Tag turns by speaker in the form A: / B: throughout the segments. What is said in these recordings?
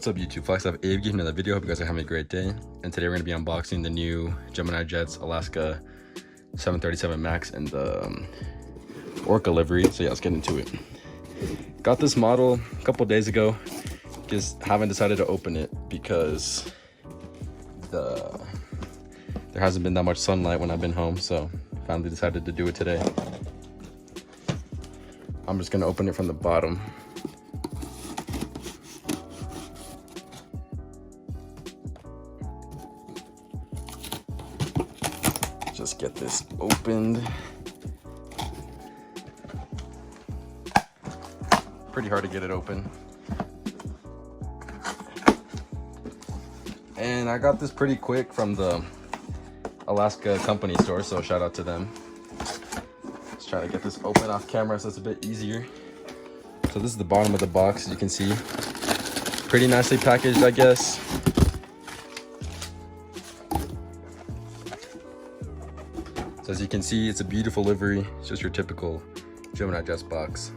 A: What's up YouTube, Flex up Abe giving another video. Hope you guys are having a great day. And today we're going to be unboxing the new GeminiJets Alaska 737 Max and the Orca livery. So yeah, let's get into it. Got this model a couple days ago. Just haven't decided to open it because there hasn't been that much sunlight when I've been home. So finally decided to do it today. I'm just going to open it from the bottom. Just get this opened. Pretty hard to get it open. And I got this pretty quick from the Alaska company store, so shout out to them. Let's try to get this open off camera so it's a bit easier. So this is the bottom of the box, as you can see. Pretty nicely packaged, I guess. So as you can see, it's a beautiful livery. It's just your typical GeminiJets box.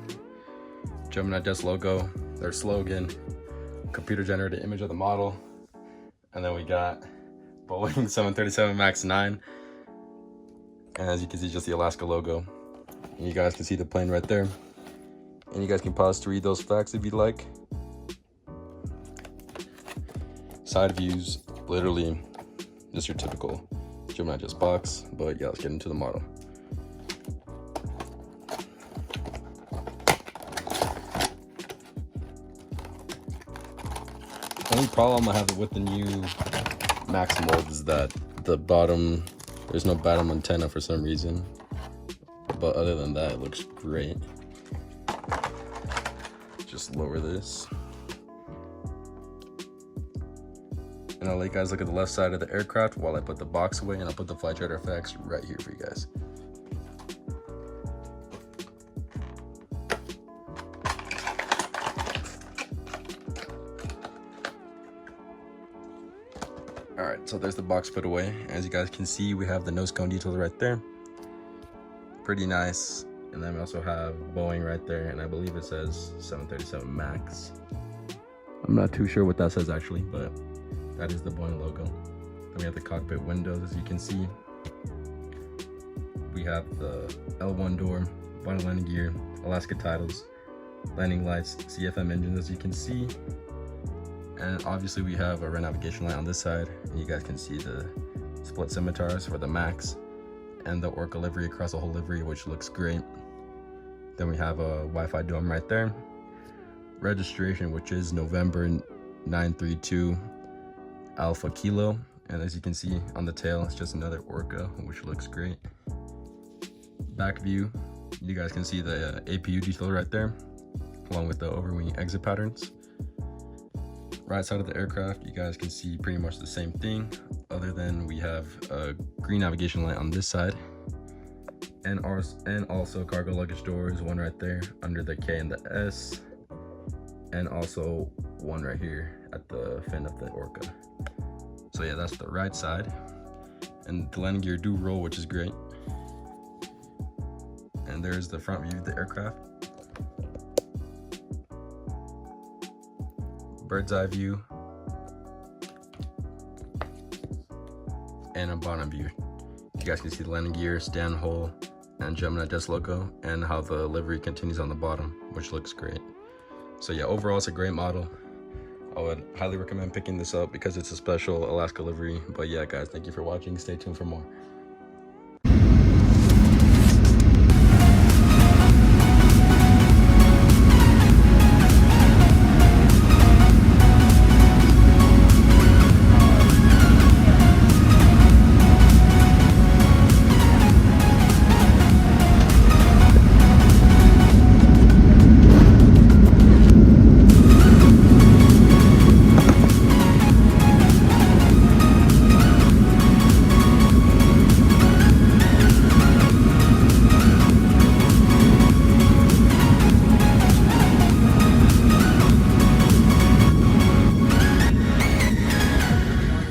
A: GeminiJets logo, their slogan, computer generated image of the model. And then we got Boeing 737 MAX 9. And as you can see, just the Alaska logo. And you guys can see the plane right there. And you guys can pause to read those facts if you'd like. Side views, literally just your typical GeminiJets box, but yeah, let's get into the model. Only problem I have with the new Max mold is that the bottom, there's no bottom antenna for some reason, but other than that, it looks great. Just lower this. And I'll let you guys look at the left side of the aircraft while I put the box away, and I'll put the flight radar effects right here for you guys. All right, so there's the box put away. As you guys can see, we have the nose cone details right there. Pretty nice. And then we also have Boeing right there, and I believe it says 737 MAX. I'm not too sure what that says actually, but that is the Boeing logo. Then we have the cockpit windows, as you can see. We have the L1 door, bottom landing gear, Alaska titles, landing lights, CFM engines, as you can see. And obviously we have a rear navigation light on this side. And you guys can see the split scimitars for the Max and the Orca livery across the whole livery, which looks great. Then we have a Wi-Fi dome right there. Registration, which is November 932 Alpha Kilo, and as you can see on the tail, it's just another Orca, which looks great. Back view, you guys can see the APU detail right there, along with the overwing exit patterns. Right side of the aircraft, you guys can see pretty much the same thing, other than we have a green navigation light on this side, and also cargo luggage doors, one right there under the K and the S, and also one right here at the fin of the Orca. So yeah, that's the right side. And the landing gear do roll, which is great. And there's the front view of the aircraft. Bird's eye view. And a bottom view. You guys can see the landing gear, stand hole, and GeminiJets logo, and how the livery continues on the bottom, which looks great. So yeah, overall it's a great model. I would highly recommend picking this up because it's a special Alaska livery. But yeah guys, thank you for watching. Stay tuned for more.